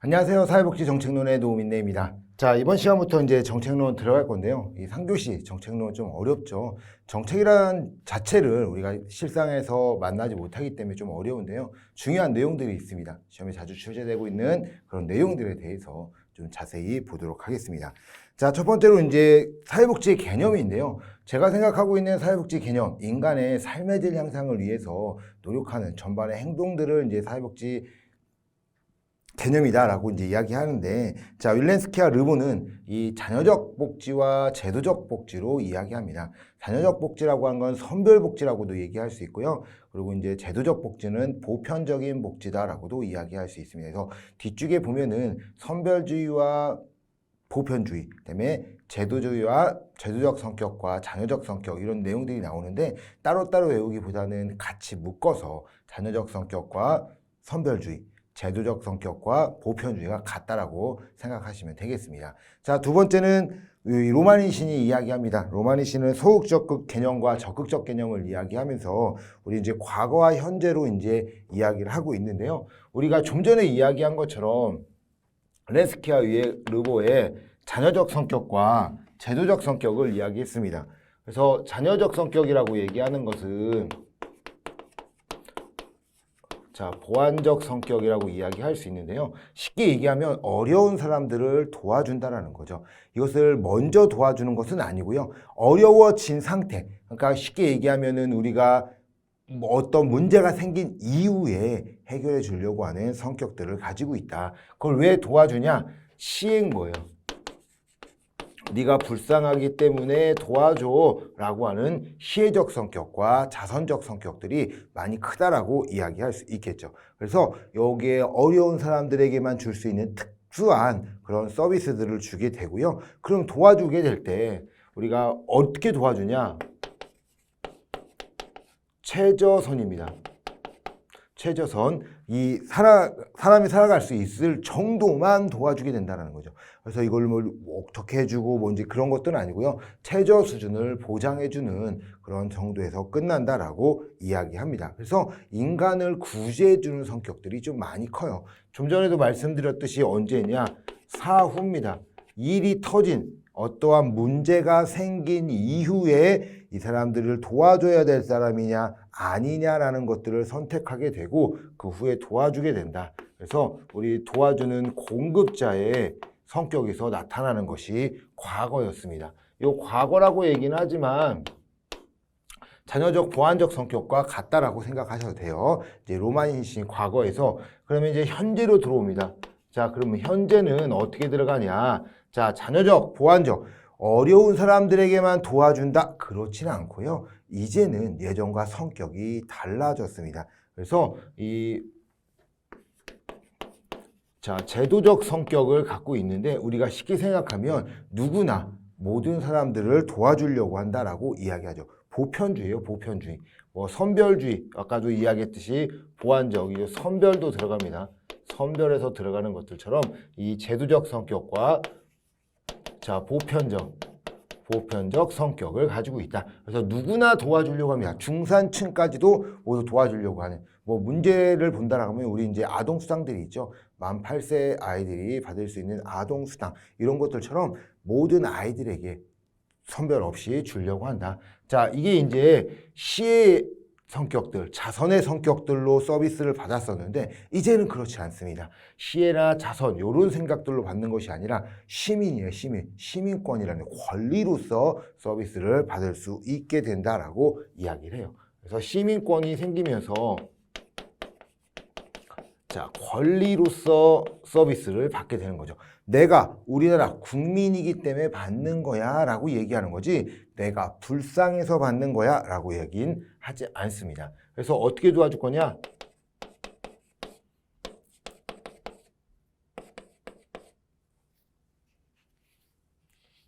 안녕하세요. 사회복지 정책론의 노민네입니다. 자, 이번 시간부터 이제 정책론 들어갈 건데요. 이 3교시 정책론 좀 어렵죠. 정책이란 자체를 우리가 실상에서 만나지 못하기 때문에 좀 어려운데요. 중요한 내용들이 있습니다. 시험에 자주 출제되고 있는 그런 내용들에 대해서 좀 자세히 보도록 하겠습니다. 자, 첫 번째로 이제 사회복지의 개념인데요. 제가 생각하고 있는 사회복지 개념, 인간의 삶의 질 향상을 위해서 노력하는 전반의 행동들을 이제 사회복지 개념이다라고 이제 이야기하는데, 자, 윌렌스키와 르보는 이 자녀적 복지와 제도적 복지로 이야기합니다. 자녀적 복지라고 하는 건 선별 복지라고도 얘기할 수 있고요. 그리고 이제 제도적 복지는 보편적인 복지다라고도 이야기할 수 있습니다. 그래서 뒤쪽에 보면은 선별주의와 보편주의, 그다음에 제도주의와 제도적 성격과 자녀적 성격 이런 내용들이 나오는데 따로따로 외우기보다는 같이 묶어서 자녀적 성격과 선별주의, 제도적 성격과 보편주의가 같다라고 생각하시면 되겠습니다. 자, 두 번째는 로마니신이 이야기합니다. 로마니신은 소극적 개념과 적극적 개념을 이야기하면서 우리 이제 과거와 현재로 이제 이야기를 하고 있는데요. 우리가 좀 전에 이야기한 것처럼 렌스키와 르보의 자녀적 성격과 제도적 성격을 이야기했습니다. 그래서 자녀적 성격이라고 얘기하는 것은 자, 보완적 성격이라고 이야기할 수 있는데요. 쉽게 얘기하면 어려운 사람들을 도와준다라는 거죠. 이것을 먼저 도와주는 것은 아니고요. 어려워진 상태. 그러니까 쉽게 얘기하면은 우리가 뭐 어떤 문제가 생긴 이후에 해결해 주려고 하는 성격들을 가지고 있다. 그걸 왜 도와주냐? 시행거예요. 네가 불쌍하기 때문에 도와줘 라고 하는 시혜적 성격과 자선적 성격들이 많이 크다라고 이야기할 수 있겠죠. 그래서 여기에 어려운 사람들에게만 줄 수 있는 특수한 그런 서비스들을 주게 되고요. 그럼 도와주게 될 때 우리가 어떻게 도와주냐? 최저선입니다. 최저선, 이 사람이 살아갈 수 있을 정도만 도와주게 된다는 거죠. 그래서 이걸 뭐 어떻게 해주고 뭔지 그런 것들은 아니고요. 최저 수준을 보장해주는 그런 정도에서 끝난다라고 이야기합니다. 그래서 인간을 구제해주는 성격들이 좀 많이 커요. 좀 전에도 말씀드렸듯이 언제냐? 사후입니다. 일이 터진 어떠한 문제가 생긴 이후에 이 사람들을 도와줘야 될 사람이냐 아니냐라는 것들을 선택하게 되고 그 후에 도와주게 된다. 그래서 우리 도와주는 공급자의 성격에서 나타나는 것이 과거였습니다. 이 과거라고 얘기는 하지만 자녀적 보완적 성격과 같다라고 생각하셔도 돼요. 이제 로마니신 과거에서 그러면 이제 현재로 들어옵니다. 자, 그러면 현재는 어떻게 들어가냐? 자, 자녀적 보완적 어려운 사람들에게만 도와준다? 그렇지는 않고요. 이제는 예전과 성격이 달라졌습니다. 그래서 자, 제도적 성격을 갖고 있는데 우리가 쉽게 생각하면 누구나 모든 사람들을 도와주려고 한다라고 이야기하죠. 보편주의예요, 보편주의. 뭐 선별주의, 아까도 이야기했듯이 보완적, 선별도 들어갑니다. 선별에서 들어가는 것들처럼 이 제도적 성격과 자, 보편적 성격을 가지고 있다. 그래서 누구나 도와주려고 합니다. 중산층까지도 모두 도와주려고 하는. 뭐 문제를 본다라고 하면 우리 이제 아동수당들이 있죠. 만 8세 아이들이 받을 수 있는 아동수당 이런 것들처럼 모든 아이들에게 선별 없이 주려고 한다. 자, 이게 이제 시의 성격들, 자선의 성격들로 서비스를 받았었는데 이제는 그렇지 않습니다. 시혜나 자선 이런 생각들로 받는 것이 아니라 시민이에요. 시민권이라는 권리로서 서비스를 받을 수 있게 된다라고 이야기를 해요. 그래서 시민권이 생기면서 자, 권리로서 서비스를 받게 되는 거죠. 내가 우리나라 국민이기 때문에 받는 거야 라고 얘기하는 거지 내가 불쌍해서 받는 거야 라고 얘기는 하지 않습니다. 그래서 어떻게 도와줄 거냐?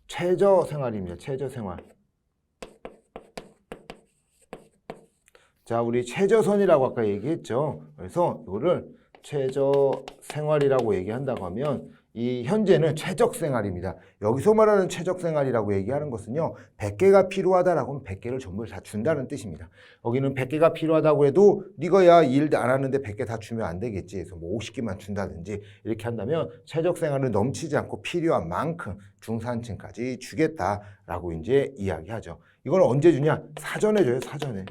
최저생활입니다. 최저생활. 자, 우리 최저선이라고 아까 얘기했죠. 그래서 이거를 최저생활이라고 얘기한다고 하면 이 현재는 최적 생활입니다. 여기서 말하는 최적 생활이라고 얘기하는 것은요, 100개가 필요하다라고 하면 100개를 전부 다 준다는 뜻입니다. 여기는 100개가 필요하다고 해도 네가 야 일 안 하는데 100개 다 주면 안 되겠지 해서 뭐 50개만 준다든지 이렇게 한다면 최적 생활은 넘치지 않고 필요한 만큼 중산층까지 주겠다라고 이제 이야기하죠. 이걸 언제 주냐? 사전에 줘요, 사전에.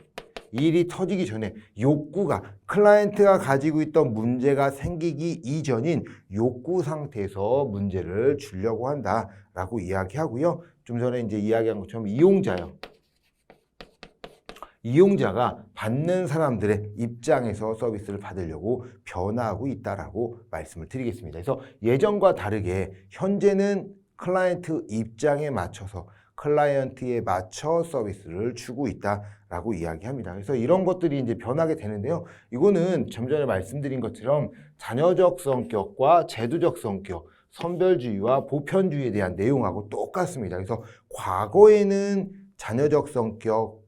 일이 터지기 전에 욕구가 클라이언트가 가지고 있던 문제가 생기기 이전인 욕구 상태에서 문제를 주려고 한다라고 이야기하고요. 좀 전에 이제 이야기한 것처럼 이용자요. 이용자가 받는 사람들의 입장에서 서비스를 받으려고 변화하고 있다라고 말씀을 드리겠습니다. 그래서 예전과 다르게 현재는 클라이언트 입장에 맞춰서 클라이언트에 맞춰 서비스를 주고 있다라고 이야기합니다. 그래서 이런 것들이 이제 변하게 되는데요. 이거는 좀 전에 말씀드린 것처럼 자녀적 성격과 제도적 성격, 선별주의와 보편주의에 대한 내용하고 똑같습니다. 그래서 과거에는 자녀적 성격,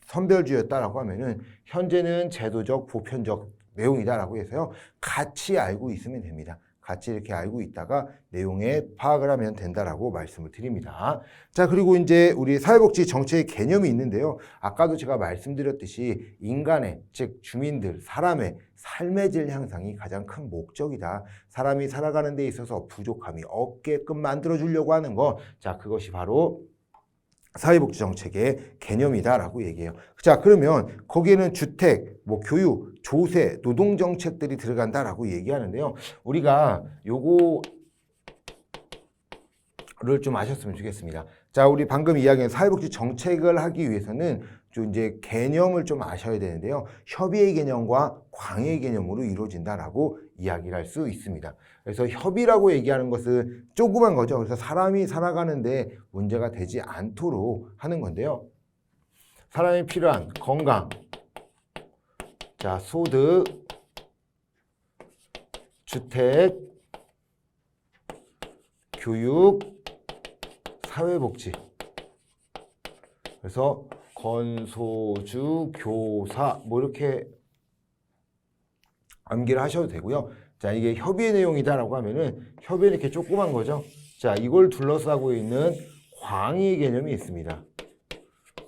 선별주의였다라고 하면은 현재는 제도적, 보편적 내용이다라고 해서요. 같이 알고 있으면 됩니다. 같이 이렇게 알고 있다가 내용에 파악을 하면 된다라고 말씀을 드립니다. 자, 그리고 이제 우리 사회복지 정책의 개념이 있는데요. 아까도 제가 말씀드렸듯이 인간의, 즉 주민들, 사람의 삶의 질 향상이 가장 큰 목적이다. 사람이 살아가는 데 있어서 부족함이 없게끔 만들어주려고 하는 것. 자, 그것이 바로 사회복지 정책의 개념이다라고 얘기해요. 자, 그러면 거기에는 주택, 뭐 교육, 조세, 노동 정책들이 들어간다라고 얘기하는데요. 우리가 요거를 좀 아셨으면 좋겠습니다. 자, 우리 방금 이야기한 사회복지 정책을 하기 위해서는 좀 이제 개념을 좀 아셔야 되는데요. 협의의 개념과 광의의 개념으로 이루어진다라고 이야기를 할 수 있습니다. 그래서 협의라고 얘기하는 것은 조그만 거죠. 그래서 사람이 살아가는데 문제가 되지 않도록 하는 건데요. 사람이 필요한 건강, 자, 소득, 주택, 교육, 사회복지. 그래서 건소주, 교사 뭐 이렇게 암기를 하셔도 되고요. 자, 이게 협의의 내용이다라고 하면은 협의는 이렇게 조그만 거죠. 자, 이걸 둘러싸고 있는 광의의 개념이 있습니다.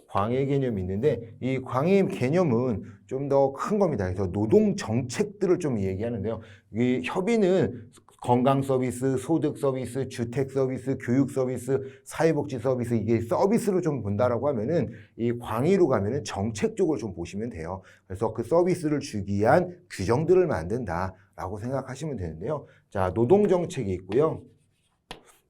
광의의 개념이 있는데 이 광의의 개념은 좀 더 큰 겁니다. 그래서 노동 정책들을 좀 얘기하는데요. 이 협의는 건강 서비스, 소득 서비스, 주택 서비스, 교육 서비스, 사회복지 서비스, 이게 서비스로 좀 본다라고 하면은 이 광의로 가면은 정책 쪽을 좀 보시면 돼요. 그래서 그 서비스를 주기 위한 규정들을 만든다라고 생각하시면 되는데요. 자, 노동 정책이 있고요.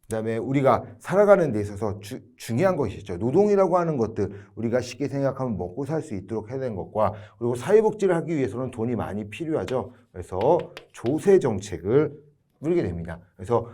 그다음에 우리가 살아가는 데 있어서 중요한 것이 있죠. 노동이라고 하는 것들 우리가 쉽게 생각하면 먹고 살 수 있도록 해야 되는 것과 그리고 사회복지를 하기 위해서는 돈이 많이 필요하죠. 그래서 조세 정책을 누리게 됩니다. 그래서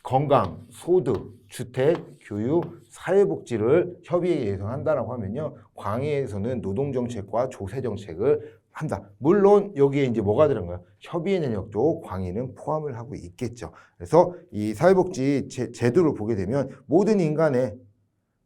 건강, 소득, 주택, 교육, 사회복지를 협의에 예상한다라고 하면요. 광의에서는 노동정책과 조세정책을 한다. 물론 여기에 이제 뭐가 들어가요? 협의의 내역도 광의는 포함을 하고 있겠죠. 그래서 이 사회복지 제도를 보게 되면 모든 인간의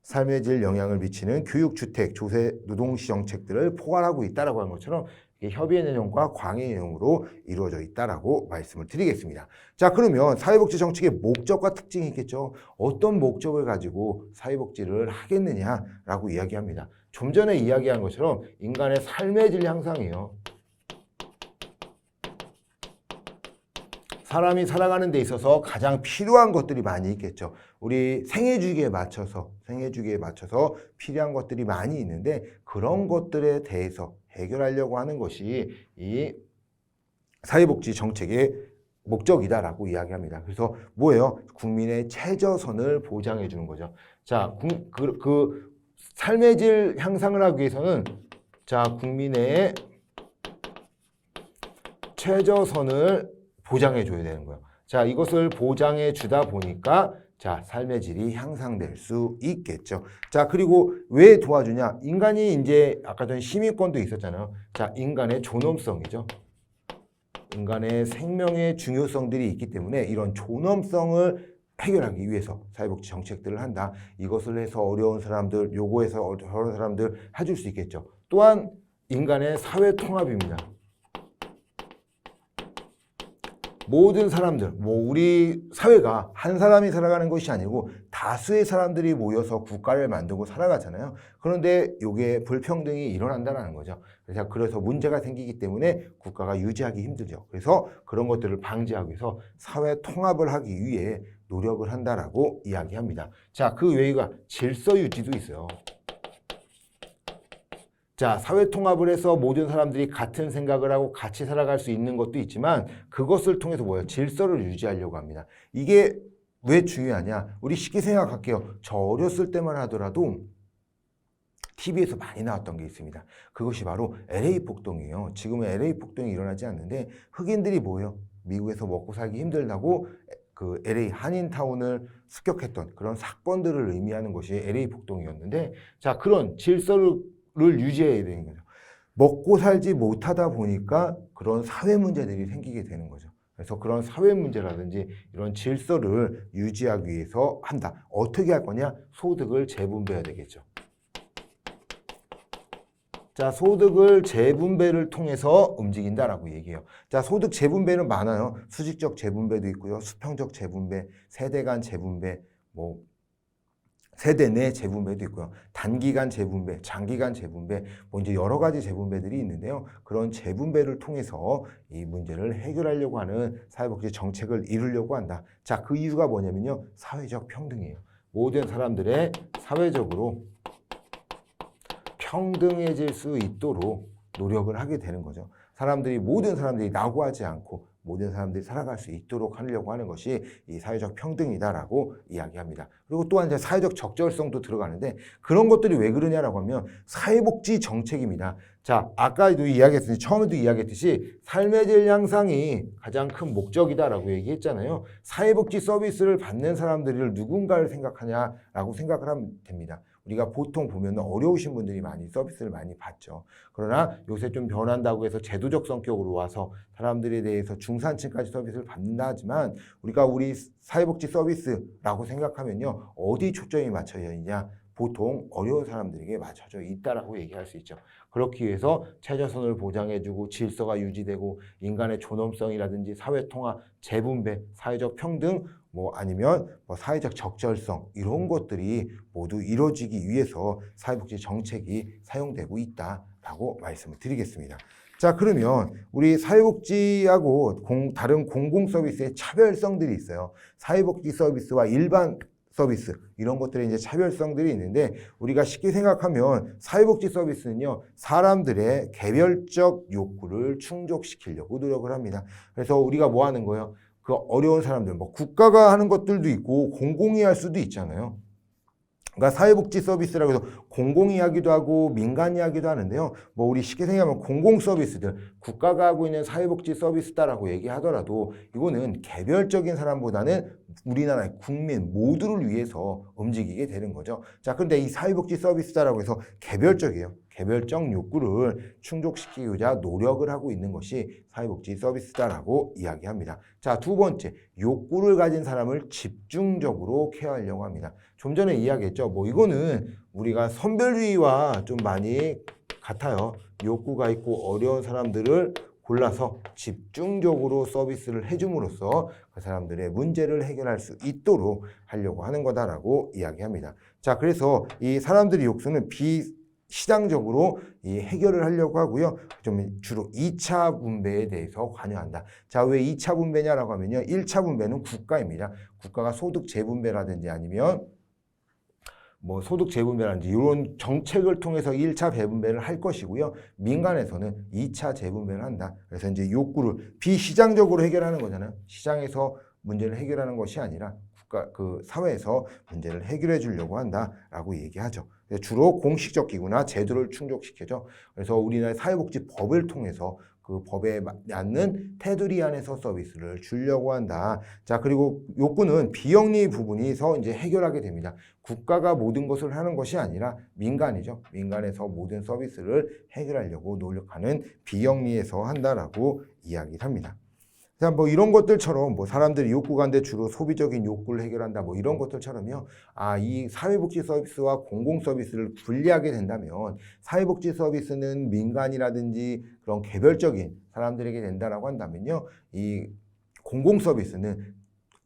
삶의 질 영향을 미치는 교육, 주택, 조세, 노동시 정책들을 포괄하고 있다라고 하는 것처럼 이게 협의의 내용과 광의의 내용으로 이루어져 있다라고 말씀을 드리겠습니다. 자, 그러면 사회복지 정책의 목적과 특징이 있겠죠. 어떤 목적을 가지고 사회복지를 하겠느냐라고 이야기합니다. 좀 전에 이야기한 것처럼 인간의 삶의 질 향상이에요. 사람이 살아가는 데 있어서 가장 필요한 것들이 많이 있겠죠. 우리 생애주기에 맞춰서 필요한 것들이 많이 있는데 그런 것들에 대해서 해결하려고 하는 것이 이 사회복지 정책의 목적이다라고 이야기합니다. 그래서 뭐예요? 국민의 최저선을 보장해 주는 거죠. 자, 그 삶의 질 향상을 하기 위해서는 자, 국민의 최저선을 보장해 줘야 되는 거예요. 자, 이것을 보장해 주다 보니까 자, 삶의 질이 향상될 수 있겠죠. 자, 그리고 왜 도와주냐? 인간이 이제 아까 전에 시민권도 있었잖아요. 자, 인간의 존엄성이죠. 인간의 생명의 중요성들이 있기 때문에 이런 존엄성을 해결하기 위해서 사회복지 정책들을 한다. 이것을 해서 어려운 사람들, 요거해서 어려운 사람들 해줄 수 있겠죠. 또한 인간의 사회 통합입니다. 모든 사람들, 뭐 우리 사회가 한 사람이 살아가는 것이 아니고 다수의 사람들이 모여서 국가를 만들고 살아가잖아요. 그런데 이게 불평등이 일어난다는 거죠. 그래서 문제가 생기기 때문에 국가가 유지하기 힘들죠. 그래서 그런 것들을 방지하기 위해서 사회 통합을 하기 위해 노력을 한다라고 이야기합니다. 자, 그 외에가 질서 유지도 있어요. 자, 사회 통합을 해서 모든 사람들이 같은 생각을 하고 같이 살아갈 수 있는 것도 있지만 그것을 통해서 뭐예요? 질서를 유지하려고 합니다. 이게 왜 중요하냐? 우리 쉽게 생각할게요. 저 어렸을 때만 하더라도 TV에서 많이 나왔던 게 있습니다. 그것이 바로 LA 폭동이에요. 지금은 LA 폭동이 일어나지 않는데 흑인들이 뭐예요? 미국에서 먹고 살기 힘들다고 그 LA 한인타운을 습격했던 그런 사건들을 의미하는 것이 LA 폭동이었는데, 자, 그런 질서를 유지해야 되는 거죠. 먹고 살지 못하다 보니까 그런 사회 문제들이 생기게 되는 거죠. 그래서 그런 사회 문제라든지 이런 질서를 유지하기 위해서 한다. 어떻게 할 거냐? 소득을 재분배해야 되겠죠. 자, 소득을 재분배를 통해서 움직인다라고 얘기해요. 자, 소득 재분배는 많아요. 수직적 재분배도 있고요. 수평적 재분배, 세대 간 재분배, 뭐 세대 내 재분배도 있고요. 단기간 재분배, 장기간 재분배, 뭐 이제 여러 가지 재분배들이 있는데요. 그런 재분배를 통해서 이 문제를 해결하려고 하는 사회복지 정책을 이루려고 한다. 자, 그 이유가 뭐냐면요. 사회적 평등이에요. 모든 사람들의 사회적으로 평등해질 수 있도록 노력을 하게 되는 거죠. 모든 사람들이 낙오하지 않고 모든 사람들이 살아갈 수 있도록 하려고 하는 것이 이 사회적 평등이다라고 이야기합니다. 그리고 또한 이제 사회적 적절성도 들어가는데 그런 것들이 왜 그러냐라고 하면 사회복지 정책입니다. 자, 아까도 이야기했듯이 처음에도 이야기했듯이 삶의 질 향상이 가장 큰 목적이다라고 얘기했잖아요. 사회복지 서비스를 받는 사람들을 누군가를 생각하냐라고 생각을 하면 됩니다. 우리가 보통 보면 어려우신 분들이 많이 서비스를 많이 받죠. 그러나 요새 좀 변한다고 해서 제도적 성격으로 와서 사람들에 대해서 중산층까지 서비스를 받는다 하지만 우리 사회복지 서비스라고 생각하면요. 어디 초점이 맞춰져 있냐? 보통 어려운 사람들에게 맞춰져 있다라고 얘기할 수 있죠. 그렇기 위해서 최저선을 보장해주고 질서가 유지되고 인간의 존엄성이라든지 사회통합, 재분배, 사회적 평등 뭐 아니면 뭐 사회적 적절성 이런 것들이 모두 이루어지기 위해서 사회복지 정책이 사용되고 있다라고 말씀을 드리겠습니다. 자, 그러면 우리 사회복지하고 다른 공공서비스의 차별성들이 있어요. 사회복지 서비스와 일반 서비스 이런 것들의 이제 차별성들이 있는데 우리가 쉽게 생각하면 사회복지 서비스는요 사람들의 개별적 욕구를 충족시키려고 노력을 합니다. 그래서 우리가 뭐 하는 거예요? 그 어려운 사람들, 뭐 국가가 하는 것들도 있고 공공이 할 수도 있잖아요. 그러니까 사회복지 서비스라고 해서 공공이 하기도 하고 민간이 하기도 하는데요. 뭐 우리 쉽게 생각하면 공공 서비스들, 국가가 하고 있는 사회복지 서비스다라고 얘기하더라도 이거는 개별적인 사람보다는 우리나라의 국민 모두를 위해서 움직이게 되는 거죠. 자, 그런데 이 사회복지 서비스다라고 해서 개별적이에요. 개별적 욕구를 충족시키고자 노력을 하고 있는 것이 사회복지 서비스다라고 이야기합니다. 자, 두 번째, 욕구를 가진 사람을 집중적으로 케어하려고 합니다. 좀 전에 이야기했죠. 뭐 이거는 우리가 선별주의와 좀 많이 같아요. 욕구가 있고 어려운 사람들을 골라서 집중적으로 서비스를 해줌으로써 그 사람들의 문제를 해결할 수 있도록 하려고 하는 거다라고 이야기합니다. 자, 그래서 이 사람들의 욕구는 시장적으로 이 해결을 하려고 하고요. 좀 주로 2차 분배에 대해서 관여한다. 자, 왜 2차 분배냐라고 하면요. 1차 분배는 국가입니다. 국가가 소득 재분배라든지 아니면 뭐 소득 재분배라든지 이런 정책을 통해서 1차 재분배를 할 것이고요. 민간에서는 2차 재분배를 한다. 그래서 이제 욕구를 비시장적으로 해결하는 거잖아요. 시장에서 문제를 해결하는 것이 아니라 사회에서 문제를 해결해 주려고 한다라고 얘기하죠. 주로 공식적 기구나 제도를 충족시켜죠. 그래서 우리나라의 사회복지법을 통해서 그 법에 맞는 테두리 안에서 서비스를 주려고 한다. 자, 그리고 욕구는 비영리 부분에서 이제 해결하게 됩니다. 국가가 모든 것을 하는 것이 아니라 민간이죠. 민간에서 모든 서비스를 해결하려고 노력하는 비영리에서 한다라고 이야기를 합니다. 자, 뭐 이런 것들처럼 뭐 사람들이 욕구가 있는데 주로 소비적인 욕구를 해결한다 뭐 이런 것들처럼요. 이 사회복지 서비스와 공공 서비스를 분리하게 된다면 사회복지 서비스는 민간이라든지 그런 개별적인 사람들에게 된다라고 한다면요. 이 공공 서비스는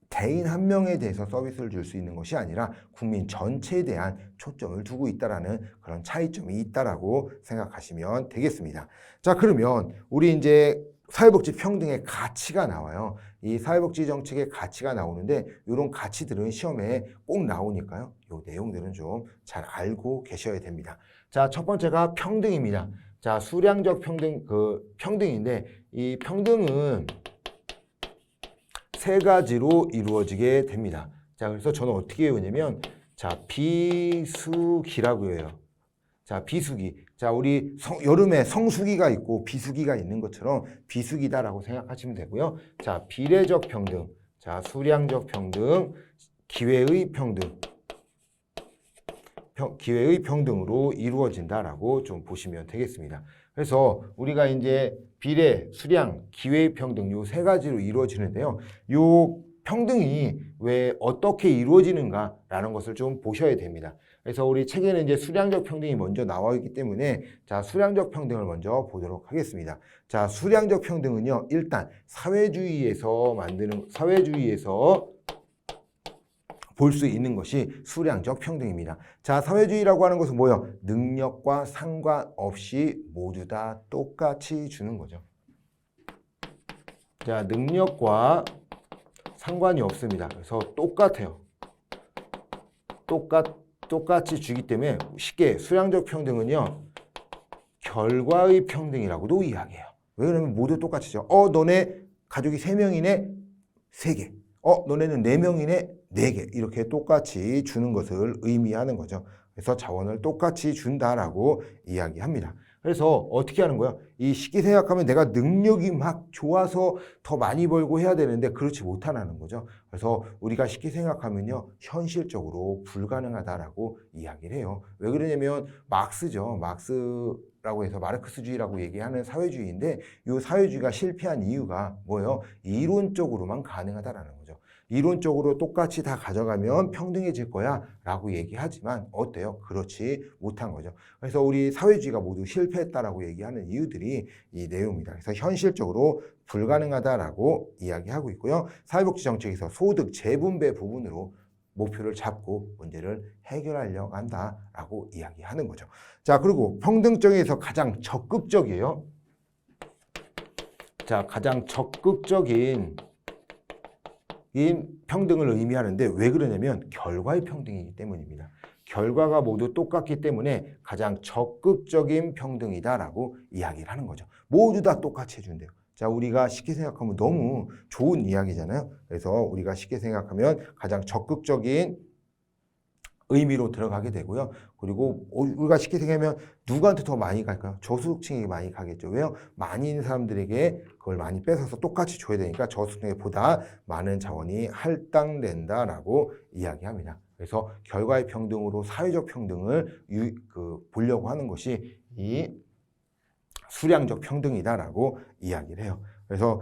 개인 한 명에 대해서 서비스를 줄 수 있는 것이 아니라 국민 전체에 대한 초점을 두고 있다라는 그런 차이점이 있다라고 생각하시면 되겠습니다. 자, 그러면 우리 이제 사회복지 평등의 가치가 나와요. 이 사회복지 정책의 가치가 나오는데 이런 가치들은 시험에 꼭 나오니까요. 이 내용들은 좀 잘 알고 계셔야 됩니다. 자, 첫 번째가 평등입니다. 자, 수량적 평등인데 이 평등은 세 가지로 이루어지게 됩니다. 자, 그래서 저는 어떻게 외우냐면, 자, 비수기라고 해요. 자, 비수기. 자, 우리 여름에 성수기가 있고 비수기가 있는 것처럼 비수기다라고 생각하시면 되고요. 자, 비례적 평등. 자, 수량적 평등, 기회의 평등. 기회의 평등으로 이루어진다라고 좀 보시면 되겠습니다. 그래서 우리가 이제 비례, 수량, 기회의 평등 요 세 가지로 이루어지는데요. 요 평등이 왜 어떻게 이루어지는가라는 것을 좀 보셔야 됩니다. 그래서 우리 책에는 이제 수량적 평등이 먼저 나와 있기 때문에 자, 수량적 평등을 먼저 보도록 하겠습니다. 자, 수량적 평등은요. 일단 사회주의에서 볼 수 있는 것이 수량적 평등입니다. 자, 사회주의라고 하는 것은 뭐예요? 능력과 상관없이 모두 다 똑같이 주는 거죠. 자, 능력과 상관이 없습니다. 그래서 똑같아요. 똑같이 주기 때문에 쉽게 수량적 평등은요. 결과의 평등이라고도 이야기해요. 왜 그러면 모두 똑같이 줘. 너네 가족이 3명이네? 3개. 너네는 4명이네? 4개. 이렇게 똑같이 주는 것을 의미하는 거죠. 그래서 자원을 똑같이 준다라고 이야기합니다. 그래서 어떻게 하는 거야? 이 쉽게 생각하면 내가 능력이 막 좋아서 더 많이 벌고 해야 되는데 그렇지 못하는 거죠. 그래서 우리가 쉽게 생각하면요. 현실적으로 불가능하다라고 이야기를 해요. 왜 그러냐면 막스죠. 막스라고 해서 마르크스주의라고 얘기하는 사회주의인데 이 사회주의가 실패한 이유가 뭐예요? 이론적으로만 가능하다라는 거죠. 이론적으로 똑같이 다 가져가면 평등해질 거야 라고 얘기하지만 어때요? 그렇지 못한 거죠. 그래서 우리 사회주의가 모두 실패했다라고 얘기하는 이유들이 이 내용입니다. 그래서 현실적으로 불가능하다라고 이야기하고 있고요. 사회복지 정책에서 소득 재분배 부분으로 목표를 잡고 문제를 해결하려고 한다라고 이야기하는 거죠. 자, 그리고 평등정에서 가장 적극적이에요. 자, 가장 적극적인 평등을 의미하는데 왜 그러냐면 결과의 평등이기 때문입니다. 결과가 모두 똑같기 때문에 가장 적극적인 평등이다라고 이야기를 하는 거죠. 모두 다 똑같이 해준대요. 자, 우리가 쉽게 생각하면 너무 좋은 이야기잖아요. 그래서 우리가 쉽게 생각하면 가장 적극적인 의미로 들어가게 되고요. 그리고 우리가 쉽게 생각하면 누구한테 더 많이 갈까요? 저소득층에게 많이 가겠죠. 왜요? 많이 있는 사람들에게 그걸 많이 뺏어서 똑같이 줘야 되니까 저소득층보다 많은 자원이 할당된다라고 이야기합니다. 그래서 결과의 평등으로 사회적 평등을 보려고 하는 것이 이 수량적 평등이다라고 이야기를 해요. 그래서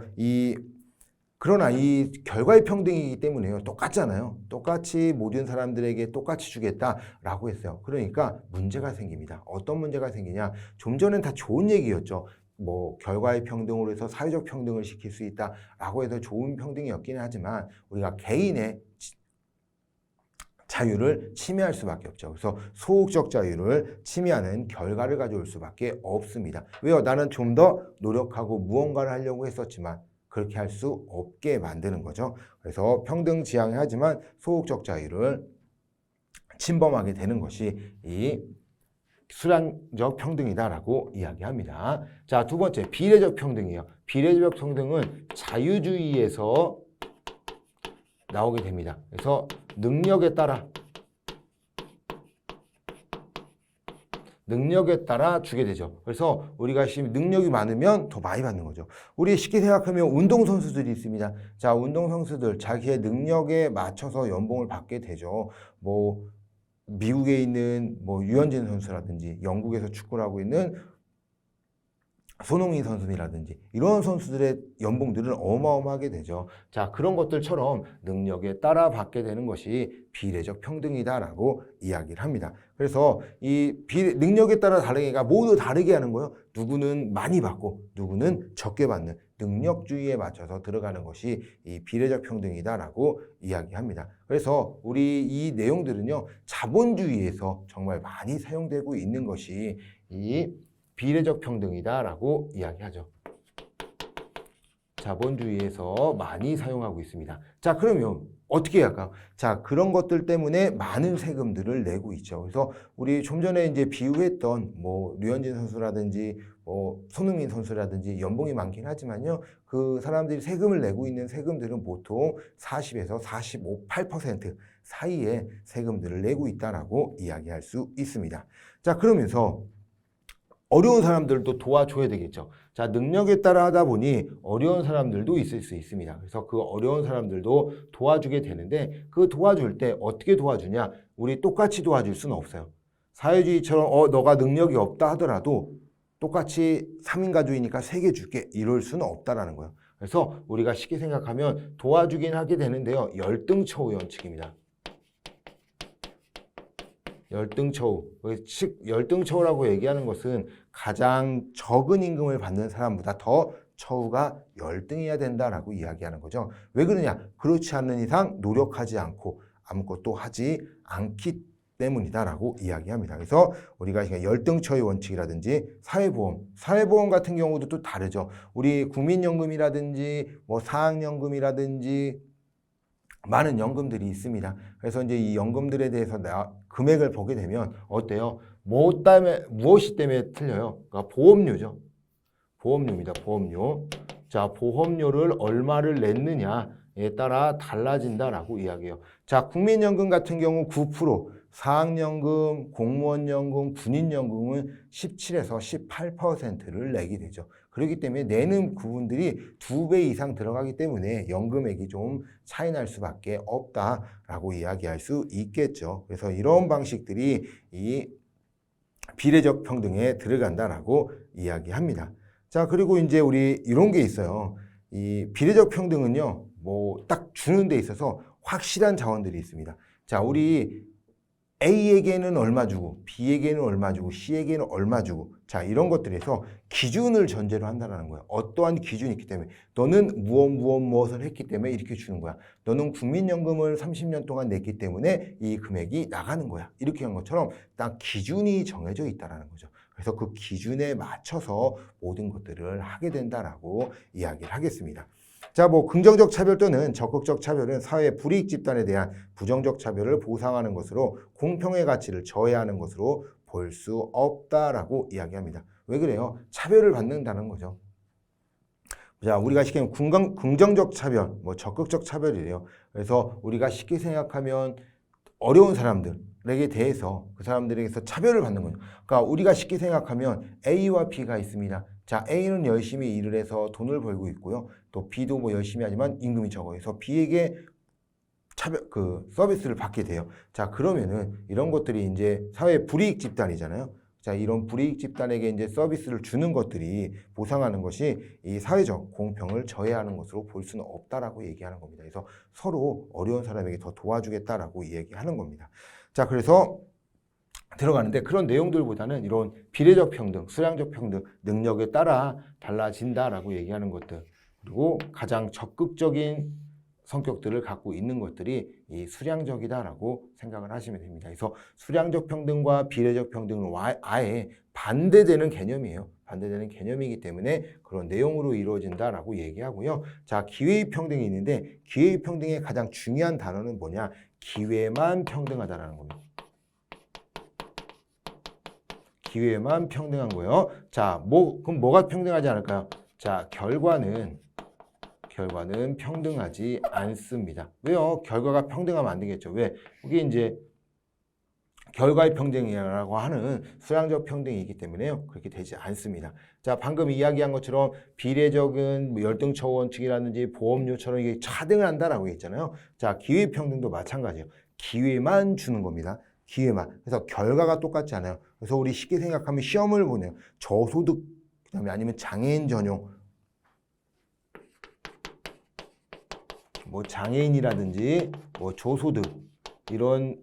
그러나 이 결과의 평등이기 때문에요. 똑같잖아요. 똑같이 모든 사람들에게 똑같이 주겠다라고 했어요. 그러니까 문제가 생깁니다. 어떤 문제가 생기냐? 좀 전엔 다 좋은 얘기였죠. 뭐 결과의 평등으로 해서 사회적 평등을 시킬 수 있다라고 해서 좋은 평등이었기는 하지만 우리가 개인의 자유를 침해할 수밖에 없죠. 그래서 소극적 자유를 침해하는 결과를 가져올 수밖에 없습니다. 왜요? 나는 좀 더 노력하고 무언가를 하려고 했었지만 그렇게 할 수 없게 만드는 거죠. 그래서 평등 지향하지만 소극적 자유를 침범하게 되는 것이 이 수량적 평등이다라고 이야기합니다. 자, 두 번째 비례적 평등이에요. 비례적 평등은 자유주의에서 나오게 됩니다. 그래서 능력에 따라 주게 되죠. 그래서 우리가 능력이 많으면 더 많이 받는 거죠. 우리 쉽게 생각하면 운동선수들이 있습니다. 자, 운동선수들 자기의 능력에 맞춰서 연봉을 받게 되죠. 뭐 미국에 있는 뭐 유현진 선수라든지 영국에서 축구를 하고 있는 손흥민 선수라든지 이런 선수들의 연봉들은 어마어마하게 되죠. 자, 그런 것들처럼 능력에 따라 받게 되는 것이 비례적 평등이다라고 이야기를 합니다. 그래서 이 능력에 따라 다르게가 모두 다르게 하는 거예요. 누구는 많이 받고 누구는 적게 받는, 능력주의에 맞춰서 들어가는 것이 이 비례적 평등이다라고 이야기합니다. 그래서 우리 이 내용들은요, 자본주의에서 정말 많이 사용되고 있는 것이 이 비례적 평등이다라고 이야기하죠. 자본주의에서 많이 사용하고 있습니다. 자, 그러면 어떻게 해야 할까요? 자, 그런 것들 때문에 많은 세금들을 내고 있죠. 그래서 우리 좀 전에 이제 비유했던 뭐 류현진 선수라든지 뭐 손흥민 선수라든지 연봉이 많긴 하지만요, 그 사람들이 세금을 내고 있는 세금들은 보통 40에서 45, 8% 사이의 세금들을 내고 있다라고 이야기할 수 있습니다. 자, 그러면서 어려운 사람들도 도와줘야 되겠죠. 자, 능력에 따라 하다 보니 어려운 사람들도 있을 수 있습니다. 그래서 그 어려운 사람들도 도와주게 되는데, 그 도와줄 때 어떻게 도와주냐? 우리 똑같이 도와줄 수는 없어요. 사회주의처럼 너가 능력이 없다 하더라도 똑같이 3인 가족이니까 3개 줄게 이럴 수는 없다라는 거예요. 그래서 우리가 쉽게 생각하면 도와주긴 하게 되는데요, 열등처우 원칙입니다. 열등처우. 열등처우라고 얘기하는 것은 가장 적은 임금을 받는 사람보다 더 처우가 열등해야 된다라고 이야기하는 거죠. 왜 그러냐? 그렇지 않는 이상 노력하지 않고 아무것도 하지 않기 때문이다라고 이야기합니다. 그래서 우리가 열등처우 원칙이라든지 사회보험 같은 경우도 또 다르죠. 우리 국민연금이라든지 뭐 사학연금이라든지 많은 연금들이 있습니다. 그래서 이제 이 연금들에 대해서 금액을 보게 되면 어때요? 무엇이 때문에 틀려요? 그러니까 보험료죠. 보험료입니다. 보험료. 자, 보험료를 얼마를 냈느냐에 따라 달라진다라고 이야기해요. 자, 국민연금 같은 경우 9%, 사학연금, 공무원연금, 군인연금은 17에서 18%를 내게 되죠. 그렇기 때문에 내는 부분들이 2배 이상 들어가기 때문에 연금액이 좀 차이 날 수밖에 없다라고 이야기할 수 있겠죠. 그래서 이런 방식들이 이 비례적 평등에 들어간다라고 이야기합니다. 자, 그리고 이제 우리 이런 게 있어요. 이 비례적 평등은요, 뭐 딱 주는 데 있어서 확실한 자원들이 있습니다. 자, 우리 A에게는 얼마 주고 B에게는 얼마 주고 C에게는 얼마 주고, 자, 이런 것들에서 기준을 전제로 한다는 거예요. 어떠한 기준이 있기 때문에 너는 무엇을 했기 때문에 이렇게 주는 거야. 너는 국민연금을 30년 동안 냈기 때문에 이 금액이 나가는 거야. 이렇게 한 것처럼 딱 기준이 정해져 있다는 거죠. 그래서 그 기준에 맞춰서 모든 것들을 하게 된다라고 이야기를 하겠습니다. 자, 뭐 긍정적 차별 또는 적극적 차별은 사회 불이익 집단에 대한 부정적 차별을 보상하는 것으로 공평의 가치를 저해하는 것으로 볼 수 없다라고 이야기합니다. 왜 그래요? 차별을 받는다는 거죠. 자, 우리가 쉽게 긍정적 차별, 뭐 적극적 차별이래요. 그래서 우리가 쉽게 생각하면 어려운 사람들에게 대해서 그 사람들에게서 차별을 받는 거죠. 그러니까 우리가 쉽게 생각하면 A와 B가 있습니다. 자, A는 열심히 일을 해서 돈을 벌고 있고요. 또 B도 뭐 열심히 하지만 임금이 적어서 B에게 서비스를 받게 돼요. 자, 그러면은 이런 것들이 이제 사회 불이익 집단이잖아요. 자, 이런 불이익 집단에게 이제 서비스를 주는 것들이 보상하는 것이 이 사회적 공평을 저해하는 것으로 볼 수는 없다라고 얘기하는 겁니다. 그래서 서로 어려운 사람에게 더 도와주겠다라고 얘기하는 겁니다. 자, 그래서 들어가는데 그런 내용들보다는 이런 비례적 평등, 수량적 평등, 능력에 따라 달라진다라고 얘기하는 것들, 그리고 가장 적극적인 성격들을 갖고 있는 것들이 이 수량적이다라고 생각을 하시면 됩니다. 그래서 수량적 평등과 비례적 평등은 아예 반대되는 개념이에요. 반대되는 개념이기 때문에 그런 내용으로 이루어진다라고 얘기하고요. 자, 기회의 평등이 있는데 기회의 평등의 가장 중요한 단어는 뭐냐? 기회만 평등하다라는 겁니다. 기회만 평등한 거예요. 자, 그럼 뭐가 평등하지 않을까요? 자, 결과는 평등하지 않습니다. 왜요? 결과가 평등하면 안 되겠죠. 왜? 이게 이제 결과의 평등이라고 하는 수량적 평등이기 때문에요. 그렇게 되지 않습니다. 자, 방금 이야기한 것처럼 비례적인 열등처우 원칙이라든지 보험료처럼 이게 차등을 한다라고 했잖아요. 자, 기회평등도 마찬가지예요. 기회만 주는 겁니다. 기회만. 그래서 결과가 똑같지 않아요. 그래서 우리 쉽게 생각하면 시험을 보내요. 저소득, 그다음에 아니면 장애인 전용, 뭐 장애인이라든지 뭐 저소득 이런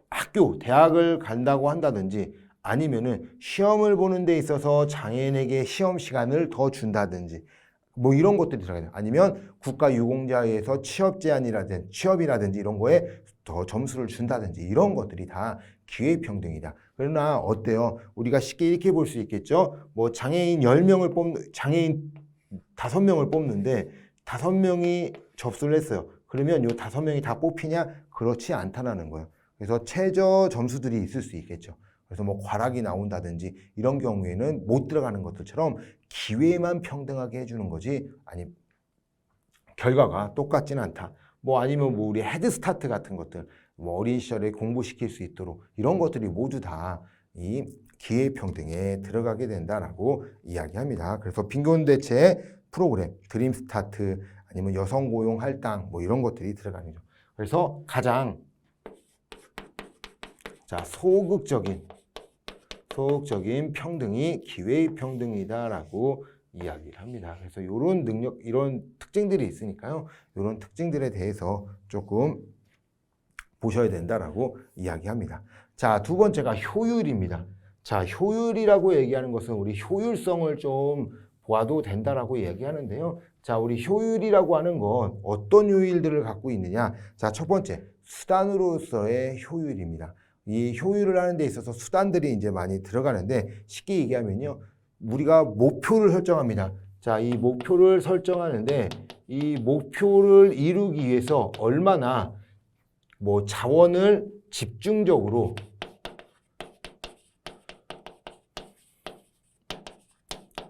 학교, 대학을 간다고 한다든지 아니면은 시험을 보는 데 있어서 장애인에게 시험 시간을 더 준다든지 뭐 이런 것들이 들어가요. 아니면 국가유공자에서 취업이라든지 이런 거에 더 점수를 준다든지 이런 것들이 다 기회평등이다. 그러나 어때요? 우리가 쉽게 이렇게 볼 수 있겠죠? 뭐 장애인 5명을 뽑는데 5명이 접수를 했어요. 그러면 요 5명이 다 뽑히냐? 그렇지 않다라는 거예요. 그래서 최저 점수들이 있을 수 있겠죠. 그래서 뭐 과락이 나온다든지 이런 경우에는 못 들어가는 것들처럼 기회만 평등하게 해주는 거지, 아니 결과가 똑같지는 않다. 뭐 아니면 뭐 우리 헤드스타트 같은 것들, 뭐 어린 시절에 공부시킬 수 있도록 이런 것들이 모두 다 이 기회평등에 들어가게 된다라고 이야기합니다. 그래서 빈곤대체 프로그램, 드림스타트 아니면 여성고용 할당 뭐 이런 것들이 들어가는 거죠. 그래서 가장 소극적인 평등이 기회의 평등이다라고 이야기를 합니다. 그래서 이런 능력, 이런 특징들이 있으니까요. 이런 특징들에 대해서 조금 보셔야 된다라고 이야기합니다. 자, 두 번째가 효율입니다. 자, 효율이라고 얘기하는 것은 우리 효율성을 좀 보아도 된다라고 얘기하는데요. 자, 우리 효율이라고 하는 건 어떤 효율들을 갖고 있느냐? 자, 첫 번째, 수단으로서의 효율입니다. 이 효율을 하는 데 있어서 수단들이 이제 많이 들어가는데 쉽게 얘기하면요. 우리가 목표를 설정합니다. 자, 이 목표를 설정하는데 이 목표를 이루기 위해서 얼마나 뭐 자원을 집중적으로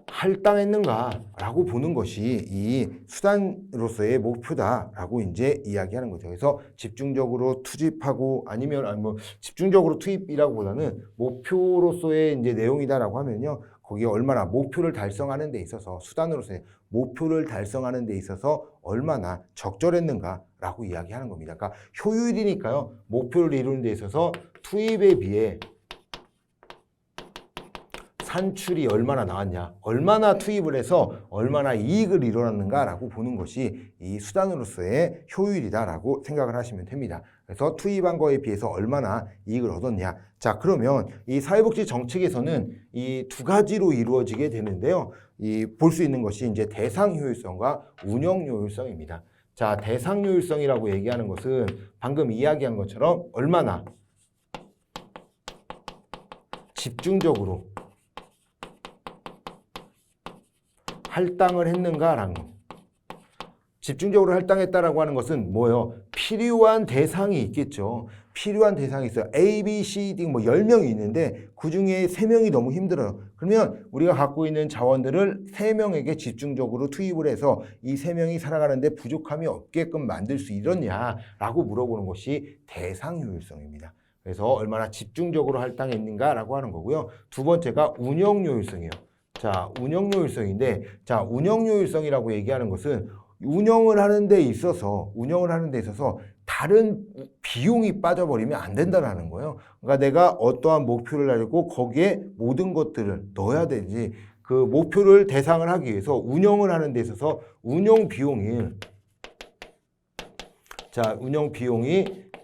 할당했는가라고 보는 것이 이 수단으로서의 목표다라고 이제 이야기하는 거죠. 그래서 집중적으로 투입하고 아니면 뭐 집중적으로 투입이라고보다는 목표로서의 이제 내용이다라고 하면요. 거기에 얼마나 목표를 달성하는 데 있어서 수단으로서의 목표를 달성하는 데 있어서 얼마나 적절했는가라고 이야기하는 겁니다. 그러니까 효율이니까요. 목표를 이루는 데 있어서 투입에 비해 산출이 얼마나 나왔냐, 얼마나 투입을 해서 얼마나 이익을 이뤄냈는가라고 보는 것이 이 수단으로서의 효율이다라고 생각을 하시면 됩니다. 그래서 투입한 거에 비해서 얼마나 이익을 얻었냐. 자, 그러면 이 사회복지 정책에서는 이 두 가지로 이루어지게 되는데요. 이 볼 수 있는 것이 이제 대상 효율성과 운영 효율성입니다. 자, 대상 효율성이라고 얘기하는 것은 방금 이야기한 것처럼 얼마나 집중적으로 할당을 했는가라는 거. 집중적으로 할당했다라고 하는 것은 뭐예요? 필요한 대상이 있겠죠. 필요한 대상이 있어요. A, B, C, D 뭐 10명이 있는데 그중에 3명이 너무 힘들어요. 그러면 우리가 갖고 있는 자원들을 3명에게 집중적으로 투입을 해서 이 3명이 살아가는데 부족함이 없게끔 만들 수 있었냐라고 물어보는 것이 대상 효율성입니다. 그래서 얼마나 집중적으로 할당했는가라고 하는 거고요. 두 번째가 운영 효율성이에요. 자, 운영 효율성인데, 자, 운영 효율성이라고 얘기하는 것은 운영을 하는 데 있어서 다른 비용이 빠져버리면 안 된다는 거예요. 그러니까 내가 어떠한 목표를 가지고 거기에 모든 것들을 넣어야 되지. 그 목표를 대상을 하기 위해서 운영을 하는 데 있어서 운영 비용이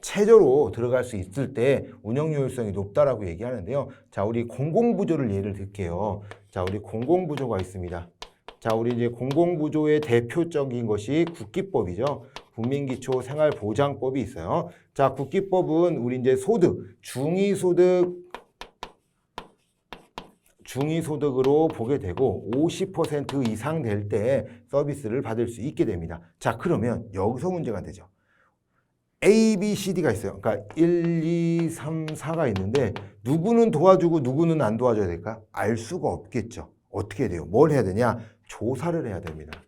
최저로 들어갈 수 있을 때 운영 효율성이 높다라고 얘기하는데요. 자, 우리 공공부조를 예를 들게요. 자, 우리 공공부조가 있습니다. 자, 우리 이제 공공부조의 대표적인 것이 국기법이죠. 국민기초생활보장법이 있어요. 자, 국기법은 우리 이제 소득, 중위소득으로 보게 되고 50% 이상 될 때 서비스를 받을 수 있게 됩니다. 자, 그러면 여기서 문제가 되죠. A, B, C, D가 있어요. 그러니까 1, 2, 3, 4가 있는데 누구는 도와주고 누구는 안 도와줘야 될까? 알 수가 없겠죠. 어떻게 해야 돼요? 뭘 해야 되냐? 조사를 해야 됩니다.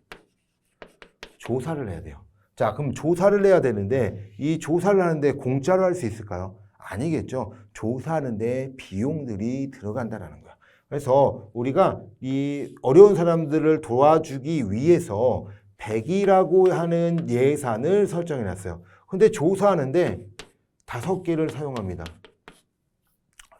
조사를 해야 돼요. 자, 그럼 조사를 해야 되는데 이 조사를 하는데 공짜로 할 수 있을까요? 아니겠죠. 조사하는데 비용들이 들어간다는 거야. 그래서 우리가 이 어려운 사람들을 도와주기 위해서 100이라고 하는 예산을 설정해 놨어요. 근데 조사하는데 5개를 사용합니다.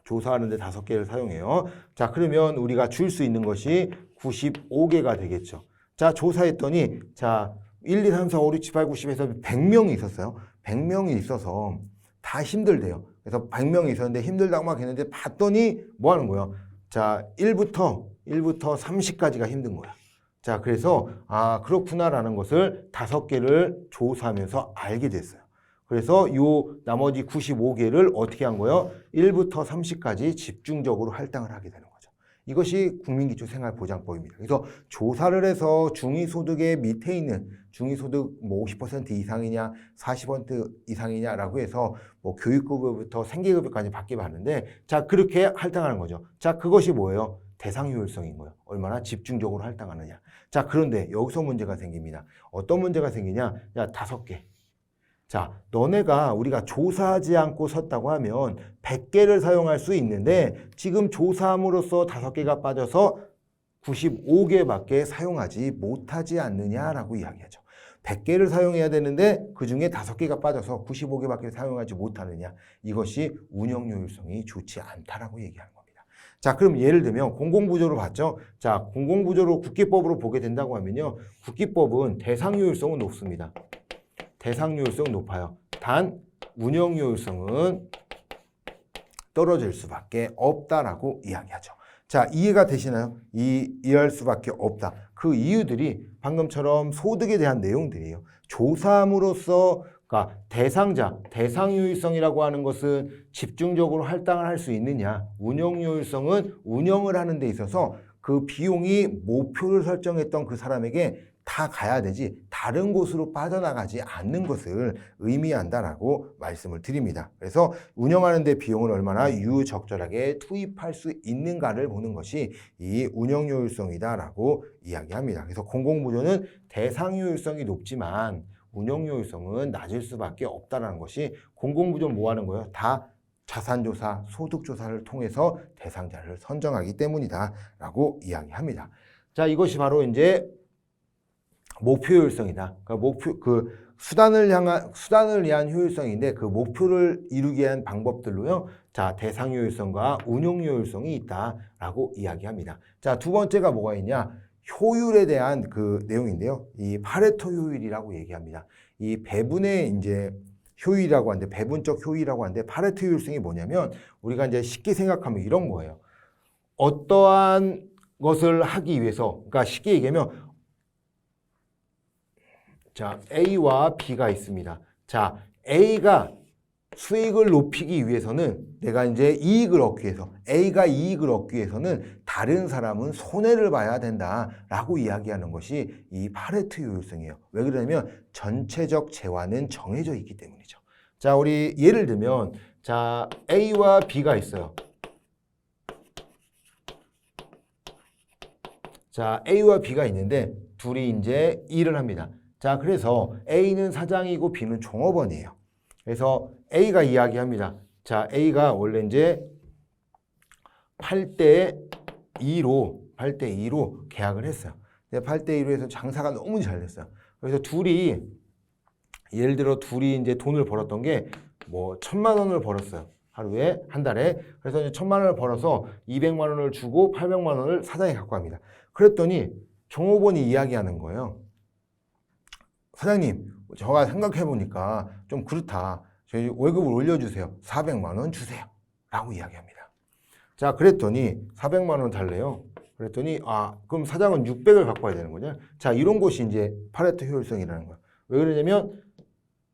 조사하는데 5개를 사용해요. 자, 그러면 우리가 줄 수 있는 것이 95개가 되겠죠. 자, 조사했더니 자, 1, 2, 3, 4, 5, 6, 7, 8, 9, 10에서 100명이 있었어요. 100명이 있어서 다 힘들대요. 그래서 100명이 있었는데 힘들다고 막 했는데 봤더니 뭐 하는 거예요? 자, 1부터 30까지가 힘든 거야. 자, 그래서 그렇구나라는 것을 5개를 조사하면서 알게 됐어요. 그래서 요 나머지 95개를 어떻게 한 거예요? 1부터 30까지 집중적으로 할당을 하게 되는 거죠. 이것이 국민기초생활보장법입니다. 그래서 조사를 해서 중위소득의 밑에 있는 중위소득 뭐 50% 이상이냐 40% 이상이냐라고 해서 뭐 교육급여부터 생계급여까지 받게 받는데, 자, 그렇게 할당하는 거죠. 자, 그것이 뭐예요? 대상 효율성인 거예요. 얼마나 집중적으로 할당하느냐. 자, 그런데 여기서 문제가 생깁니다. 어떤 문제가 생기냐? 야, 5개. 자, 너네가 우리가 조사하지 않고 섰다고 하면 100개를 사용할 수 있는데 지금 조사함으로써 5개가 빠져서 95개밖에 사용하지 못하지 않느냐라고 이야기하죠. 100개를 사용해야 되는데 그중에 5개가 빠져서 95개밖에 사용하지 못하느냐. 이것이 운영효율성이 좋지 않다라고 얘기하는 겁니다. 자, 그럼 예를 들면 공공부조로 봤죠? 자, 공공부조로 국기법으로 보게 된다고 하면요. 국기법은 대상효율성은 높습니다. 대상효율성은 높아요. 단 운영효율성은 떨어질 수밖에 없다라고 이야기하죠. 자, 이해가 되시나요? 이해할 수밖에 없다. 그 이유들이 방금처럼 소득에 대한 내용들이에요. 조사함으로써 그러니까 대상자, 대상효율성이라고 하는 것은 집중적으로 할당을 할 수 있느냐, 운영효율성은 운영을 하는 데 있어서 그 비용이 목표를 설정했던 그 사람에게 다 가야 되지 다른 곳으로 빠져나가지 않는 것을 의미한다라고 말씀을 드립니다. 그래서 운영하는 데 비용을 얼마나 유적절하게 투입할 수 있는가를 보는 것이 이 운영효율성이다라고 이야기합니다. 그래서 공공부조는 대상효율성이 높지만 운영효율성은 낮을 수밖에 없다는 것이, 공공부조는 뭐 하는 거예요? 다 자산조사, 소득조사를 통해서 대상자를 선정하기 때문이다라고 이야기합니다. 자, 이것이 바로 이제 목표효율성이다. 그러니까 수단을 위한 효율성인데 그 목표를 이루기 위한 방법들로요. 자, 대상효율성과 운용효율성이 있다라고 이야기합니다. 자, 두 번째가 뭐가 있냐? 효율에 대한 그 내용인데요. 이 파레토 효율이라고 얘기합니다. 이 배분의 이제 효율이라고 하는데, 배분적 효율이라고 하는데, 파레토 효율성이 뭐냐면 우리가 이제 쉽게 생각하면 이런 거예요. 어떠한 것을 하기 위해서, 그러니까 쉽게 얘기하면 자, A와 B가 있습니다. 자, A가 수익을 높이기 위해서는, 내가 이제 이익을 얻기 위해서, A가 이익을 얻기 위해서는 다른 사람은 손해를 봐야 된다라고 이야기하는 것이 이 파레토 효율성이에요. 왜 그러냐면 전체적 재화는 정해져 있기 때문이죠. 자, 우리 예를 들면 자, A와 B가 있어요. 자, A와 B가 있는데 둘이 이제 일을 합니다. 자, 그래서 A는 사장이고 B는 종업원이에요. 그래서 A가 이야기합니다. 자, A가 원래 이제 8대 2로 계약을 했어요. 8대 2로 해서 장사가 너무 잘 됐어요. 그래서 예를 들어 둘이 이제 돈을 벌었던 게 뭐 1,000만 원을 벌었어요. 하루에, 한 달에. 그래서 이제 1,000만 원을 벌어서 200만 원을 주고 800만 원을 사장이 갖고 갑니다. 그랬더니 종업원이 이야기하는 거예요. 사장님, 제가 생각해보니까 좀 그렇다. 저희 월급을 올려주세요. 400만 원 주세요. 라고 이야기합니다. 자, 그랬더니 400만 원 달래요. 그랬더니 그럼 사장은 600을 갖고 와야 되는 거냐? 자, 이런 것이 이제 파레토 효율성이라는 거예요. 왜 그러냐면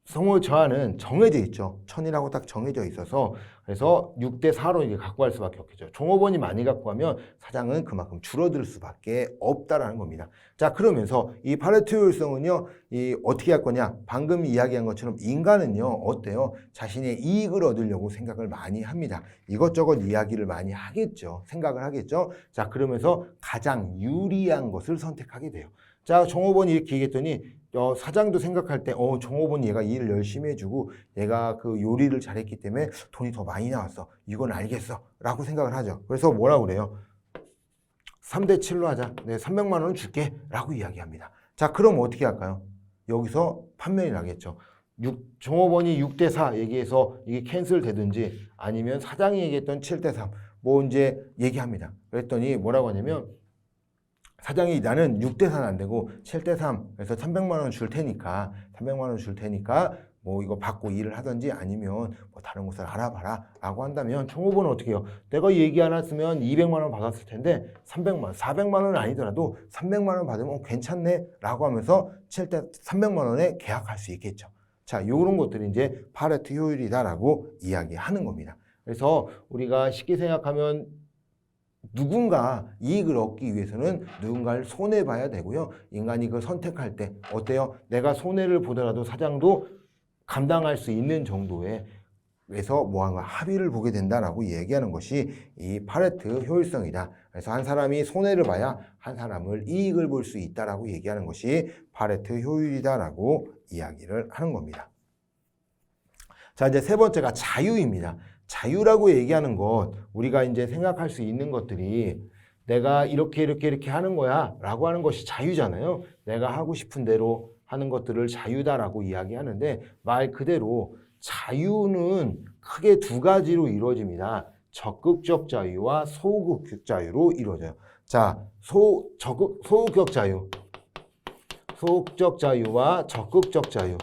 성호 저하는 정해져 있죠. 1000이라고 딱 정해져 있어서, 그래서 6대 4로 이게 갖고 갈 수밖에 없겠죠. 종업원이 많이 갖고 가면 사장은 그만큼 줄어들 수밖에 없다라는 겁니다. 자, 그러면서 이 파레토 효율성은요, 어떻게 할 거냐? 방금 이야기한 것처럼 인간은요, 어때요? 자신의 이익을 얻으려고 생각을 많이 합니다. 이것저것 이야기를 많이 하겠죠. 생각을 하겠죠. 자, 그러면서 가장 유리한 것을 선택하게 돼요. 자, 종업원이 이렇게 얘기했더니 사장도 생각할 때 종업원이 얘가 일을 열심히 해주고 얘가 그 요리를 잘했기 때문에 돈이 더 많이 나왔어. 이건 알겠어. 라고 생각을 하죠. 그래서 뭐라고 그래요? 3대 7로 하자. 내가 300만 원을 줄게. 라고 이야기합니다. 자, 그럼 어떻게 할까요? 여기서 판명이 나겠죠. 종업원이 6대 4 얘기해서 이게 캔슬 되든지 아니면 사장이 얘기했던 7대 3 뭐 이제 얘기합니다. 그랬더니 뭐라고 하냐면 사장이 나는 6대4는 안 되고 7대3 그래서 300만 원 줄 테니까 뭐 이거 받고 일을 하든지 아니면 뭐 다른 곳을 알아봐라 라고 한다면 총무부는 어떻게 해요? 내가 얘기 안 했으면 200만 원 받았을 텐데 300만 원, 400만 원은 아니더라도 300만 원 받으면 괜찮네 라고 하면서 7대 300만 원에 계약할 수 있겠죠. 자, 요런 것들이 이제 파레토 효율이다라고 이야기하는 겁니다. 그래서 우리가 쉽게 생각하면 누군가 이익을 얻기 위해서는 누군가를 손해봐야 되고요. 인간이 그 선택할 때 어때요? 내가 손해를 보더라도 사장도 감당할 수 있는 정도의 그래서 뭐한가 합의를 보게 된다라고 얘기하는 것이 이 파레토 효율성이다. 그래서 한 사람이 손해를 봐야 한 사람을 이익을 볼 수 있다라고 얘기하는 것이 파레토 효율이다라고 이야기를 하는 겁니다. 자, 이제 세 번째가 자유입니다. 자유라고 얘기하는 것, 우리가 이제 생각할 수 있는 것들이 내가 이렇게 하는 거야 라고 하는 것이 자유잖아요. 내가 하고 싶은 대로 하는 것들을 자유다라고 이야기하는데 말 그대로 자유는 크게 두 가지로 이루어집니다. 적극적 자유와 소극적 자유로 이루어져요. 자, 소극적 자유, 소극적 자유와 적극적 자유.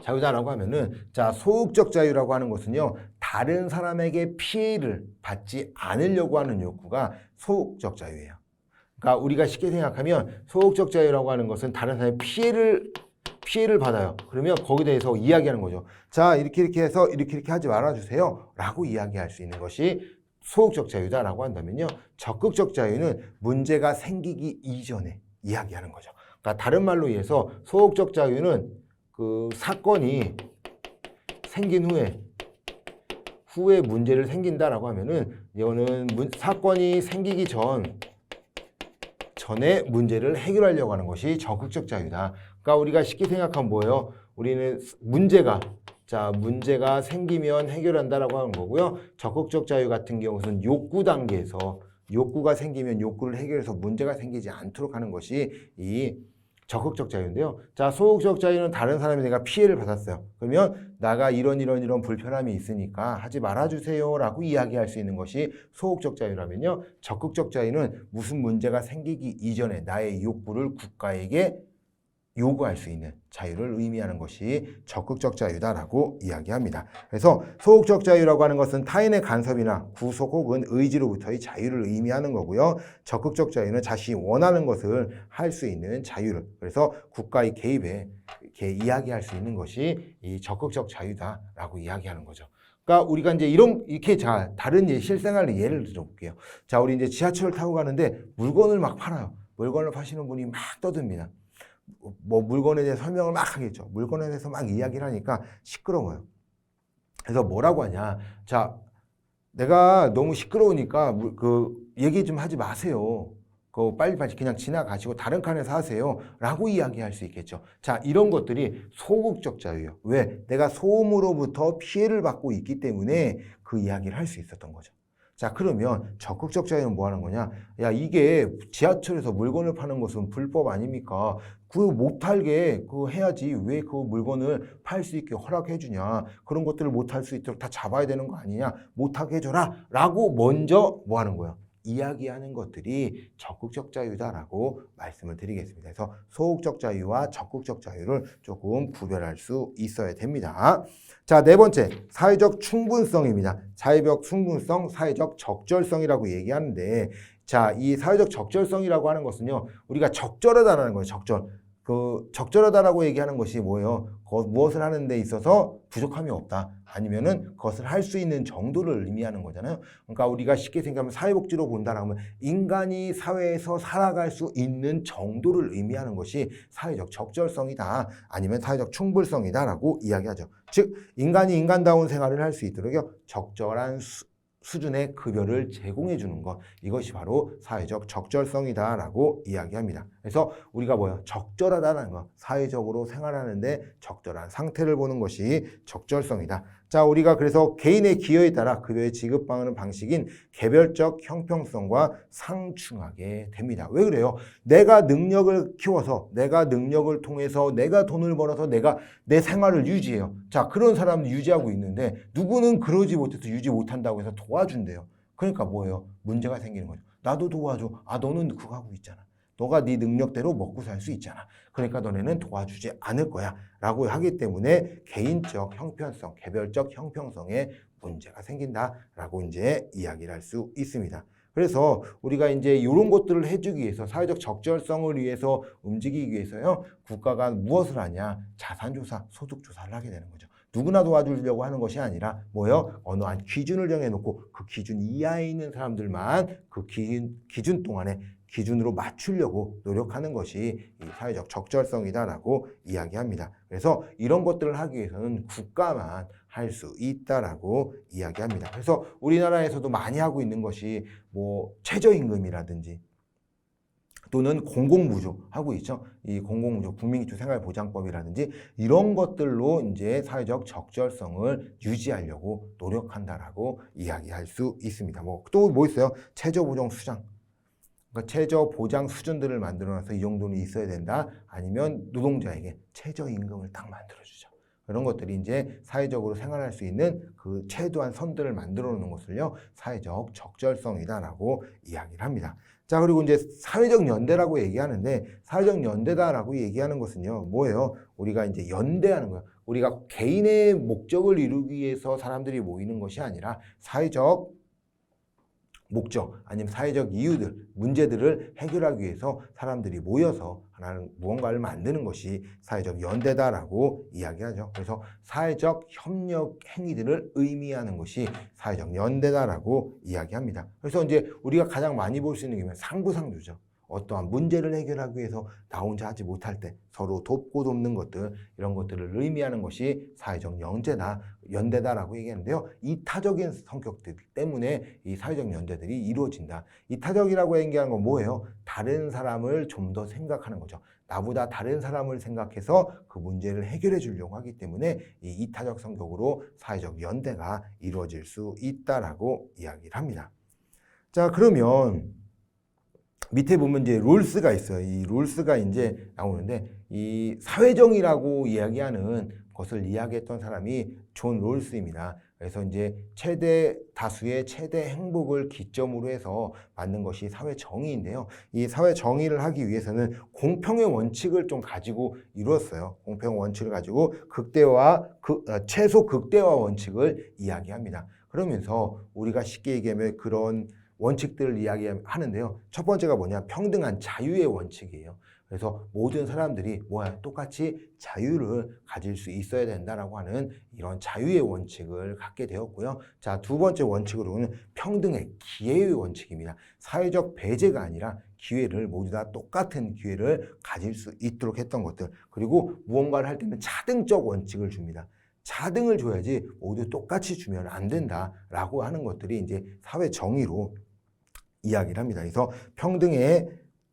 자유다라고 하면은 자, 소극적 자유라고 하는 것은요, 다른 사람에게 피해를 받지 않으려고 하는 욕구가 소극적 자유예요. 그러니까 우리가 쉽게 생각하면 소극적 자유라고 하는 것은 다른 사람의 피해를 받아요. 그러면 거기에 대해서 이야기하는 거죠. 자, 이렇게 해서 이렇게 하지 말아주세요 라고 이야기할 수 있는 것이 소극적 자유다라고 한다면요, 적극적 자유는 문제가 생기기 이전에 이야기하는 거죠. 그러니까 다른 말로 의해서 소극적 자유는 그 사건이 생긴 후에 문제를 생긴다라고 하면은 이거는 사건이 생기기 전에 문제를 해결하려고 하는 것이 적극적 자유다. 그러니까 우리가 쉽게 생각하면 뭐예요? 우리는 문제가 생기면 해결한다라고 하는 거고요. 적극적 자유 같은 경우는 욕구 단계에서 욕구가 생기면 욕구를 해결해서 문제가 생기지 않도록 하는 것이 이 적극적 자유인데요. 자, 소극적 자유는 다른 사람이 내가 피해를 받았어요. 그러면 나가 이런 불편함이 있으니까 하지 말아주세요 라고 이야기할 수 있는 것이 소극적 자유라면요, 적극적 자유는 무슨 문제가 생기기 이전에 나의 욕구를 국가에게 요구할 수 있는 자유를 의미하는 것이 적극적 자유다라고 이야기합니다. 그래서 소극적 자유라고 하는 것은 타인의 간섭이나 구속 혹은 의지로부터의 자유를 의미하는 거고요. 적극적 자유는 자신이 원하는 것을 할 수 있는 자유를, 그래서 국가의 개입에 이렇게 이야기할 수 있는 것이 이 적극적 자유다라고 이야기하는 거죠. 그러니까 우리가 이제 이렇게 다른 실생활의 예를 들어볼게요. 자, 우리 이제 지하철을 타고 가는데 물건을 막 팔아요. 물건을 파시는 분이 막 떠듭니다. 뭐 물건에 대해 설명을 막 하겠죠. 물건에 대해서 막 이야기를 하니까 시끄러워요. 그래서 뭐라고 하냐. 자, 내가 너무 시끄러우니까 얘기 좀 하지 마세요. 빨리빨리 그냥 지나가시고 다른 칸에서 하세요 라고 이야기할 수 있겠죠. 자, 이런 것들이 소극적 자유예요. 왜? 내가 소음으로부터 피해를 받고 있기 때문에 그 이야기를 할 수 있었던 거죠. 자, 그러면 적극적 자유는 뭐 하는 거냐? 야, 이게 지하철에서 물건을 파는 것은 불법 아닙니까? 못 팔게 해야지. 왜 그 물건을 팔 수 있게 허락해 주냐? 그런 것들을 못 할 수 있도록 다 잡아야 되는 거 아니냐? 못하게 해줘라 라고 먼저 뭐 하는 거야? 이야기하는 것들이 적극적 자유다라고 말씀을 드리겠습니다. 그래서 소극적 자유와 적극적 자유를 조금 구별할 수 있어야 됩니다. 자, 네 번째, 사회적 충분성입니다. 사회적 충분성, 사회적 적절성이라고 얘기하는데, 자, 이 사회적 적절성이라고 하는 것은요, 우리가 적절하다라는 거예요. 적절하다라고 얘기하는 것이 뭐예요? 무엇을 하는 데 있어서 부족함이 없다. 아니면은 그것을 할 수 있는 정도를 의미하는 거잖아요. 그러니까 우리가 쉽게 생각하면 사회복지로 본다라면 인간이 사회에서 살아갈 수 있는 정도를 의미하는 것이 사회적 적절성이다. 아니면 사회적 충분성이다라고 이야기하죠. 즉, 인간이 인간다운 생활을 할 수 있도록 적절한 수준의 급여를 제공해 주는 것, 이것이 바로 사회적 적절성이다라고 이야기합니다. 그래서 우리가 적절하다는 것, 사회적으로 생활하는데 적절한 상태를 보는 것이 적절성이다. 자, 우리가 그래서 개인의 기여에 따라 급여의 지급하는 방식인 개별적 형평성과 상충하게 됩니다. 왜 그래요? 내가 능력을 키워서, 내가 능력을 통해서 내가 돈을 벌어서 내가 내 생활을 유지해요. 자, 그런 사람은 유지하고 있는데 누구는 그러지 못해서 유지 못한다고 해서 도와준대요. 그러니까 뭐예요? 문제가 생기는 거죠. 나도 도와줘. 아, 너는 그거 하고 있잖아. 너가 네 능력대로 먹고 살 수 있잖아. 그러니까 너네는 도와주지 않을 거야. 라고 하기 때문에 개인적 형편성, 개별적 형평성에 문제가 생긴다라고 이제 이야기를 할 수 있습니다. 그래서 우리가 이제 이런 것들을 해주기 위해서 사회적 적절성을 위해서 움직이기 위해서요. 국가가 무엇을 하냐? 자산조사, 소득조사를 하게 되는 거죠. 누구나 도와주려고 하는 것이 아니라 뭐요? 어느 한 기준을 정해놓고 그 기준 이하에 있는 사람들만 그 기준 동안에 기준으로 맞추려고 노력하는 것이 이 사회적 적절성이다라고 이야기합니다. 그래서 이런 것들을 하기 위해서는 국가만 할 수 있다라고 이야기합니다. 그래서 우리나라에서도 많이 하고 있는 것이 뭐 최저임금이라든지 또는 공공무조 하고 있죠. 이 공공무조, 국민기초생활보장법이라든지 이런 것들로 이제 사회적 적절성을 유지하려고 노력한다라고 이야기할 수 있습니다. 또 뭐 있어요? 최저보장수장. 그러니까 최저보장 수준들을 만들어놔서 이 정도는 있어야 된다. 아니면 노동자에게 최저임금을 딱 만들어주죠. 그런 것들이 이제 사회적으로 생활할 수 있는 그 최소한 선들을 만들어 놓는 것을요, 사회적 적절성이다라고 이야기를 합니다. 자, 그리고 이제 사회적 연대라고 얘기하는데, 사회적 연대다라고 얘기하는 것은요, 뭐예요? 우리가 이제 연대하는 거예요. 우리가 개인의 목적을 이루기 위해서 사람들이 모이는 것이 아니라 사회적 목적 아니면 사회적 이유들, 문제들을 해결하기 위해서 사람들이 모여서 하나는 무언가를 만드는 것이 사회적 연대다라고 이야기하죠. 그래서 사회적 협력 행위들을 의미하는 것이 사회적 연대다라고 이야기합니다. 그래서 이제 우리가 가장 많이 볼 수 있는 게 상부상조죠. 어떠한 문제를 해결하기 위해서 나 혼자 하지 못할 때 서로 돕고 돕는 것들, 이런 것들을 의미하는 것이 사회적 연대다라고 얘기하는데요. 이타적인 성격들 때문에 이 사회적 연대들이 이루어진다. 이타적이라고 얘기하는 건 뭐예요? 다른 사람을 좀 더 생각하는 거죠. 나보다 다른 사람을 생각해서 그 문제를 해결해 주려고 하기 때문에 이 이타적 성격으로 사회적 연대가 이루어질 수 있다라고 이야기를 합니다. 자, 그러면 밑에 보면 이제 롤스가 있어요. 이 롤스가 이제 나오는데, 이 사회정의라고 이야기하는 것을 이야기했던 사람이 존 롤스입니다. 그래서 이제 최대 다수의 최대 행복을 기점으로 해서 만든 것이 사회정의인데요. 이 사회정의를 하기 위해서는 공평의 원칙을 좀 가지고 이루었어요. 공평 원칙을 가지고 최소 극대화 원칙을 이야기합니다. 그러면서 우리가 쉽게 얘기하면 그런 원칙들을 이야기하는데요. 첫 번째가 뭐냐? 평등한 자유의 원칙이에요. 그래서 모든 사람들이 똑같이 자유를 가질 수 있어야 된다라고 하는 이런 자유의 원칙을 갖게 되었고요. 자, 두 번째 원칙으로는 평등의 기회의 원칙입니다. 사회적 배제가 아니라 기회를 모두 다 똑같은 기회를 가질 수 있도록 했던 것들. 그리고 무언가를 할 때는 차등적 원칙을 줍니다. 차등을 줘야지 모두 똑같이 주면 안 된다라고 하는 것들이 이제 사회 정의로 이야기를 합니다. 그래서 평등의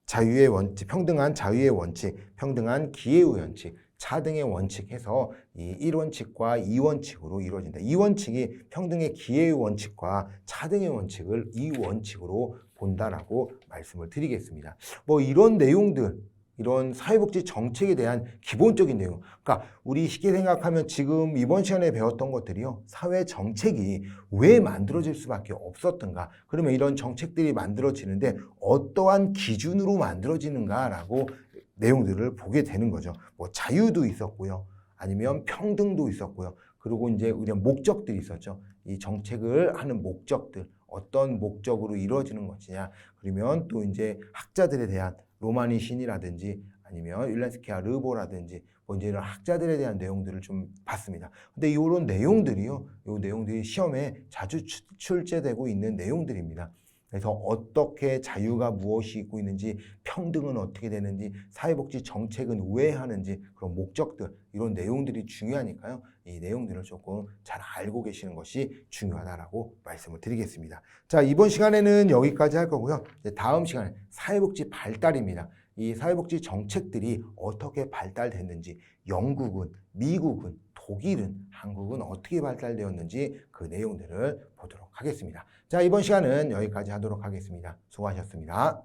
자유의 원칙, 평등한 자유의 원칙, 평등한 기회의 원칙, 차등의 원칙 해서 이 1원칙과 2원칙으로 이루어진다. 이 원칙이 평등의 기회의 원칙과 차등의 원칙을 이 원칙으로 본다라고 말씀을 드리겠습니다. 이런 내용들, 이런 사회복지 정책에 대한 기본적인 내용. 그러니까 우리 쉽게 생각하면 지금 이번 시간에 배웠던 것들이요. 사회 정책이 왜 만들어질 수밖에 없었던가. 그러면 이런 정책들이 만들어지는데 어떠한 기준으로 만들어지는가라고 내용들을 보게 되는 거죠. 자유도 있었고요. 아니면 평등도 있었고요. 그리고 이제 우리가 목적들이 있었죠. 이 정책을 하는 목적들. 어떤 목적으로 이루어지는 것이냐. 그러면 또 이제 학자들에 대한 로마니 신이라든지 아니면 율렌스키와 르보라든지 이제 이런 학자들에 대한 내용들을 좀 봤습니다. 근데 이런 내용들이요, 이 내용들이 시험에 자주 출제되고 있는 내용들입니다. 그래서 어떻게 자유가 무엇이 있고 있는지, 평등은 어떻게 되는지, 사회복지 정책은 왜 하는지, 그런 목적들, 이런 내용들이 중요하니까요. 이 내용들을 조금 잘 알고 계시는 것이 중요하다라고 말씀을 드리겠습니다. 자, 이번 시간에는 여기까지 할 거고요. 이제 다음 시간에 사회복지 발달입니다. 이 사회복지 정책들이 어떻게 발달됐는지, 영국은, 미국은, 독일은, 한국은 어떻게 발달되었는지 그 내용들을 보도록 하겠습니다. 자, 이번 시간은 여기까지 하도록 하겠습니다. 수고하셨습니다.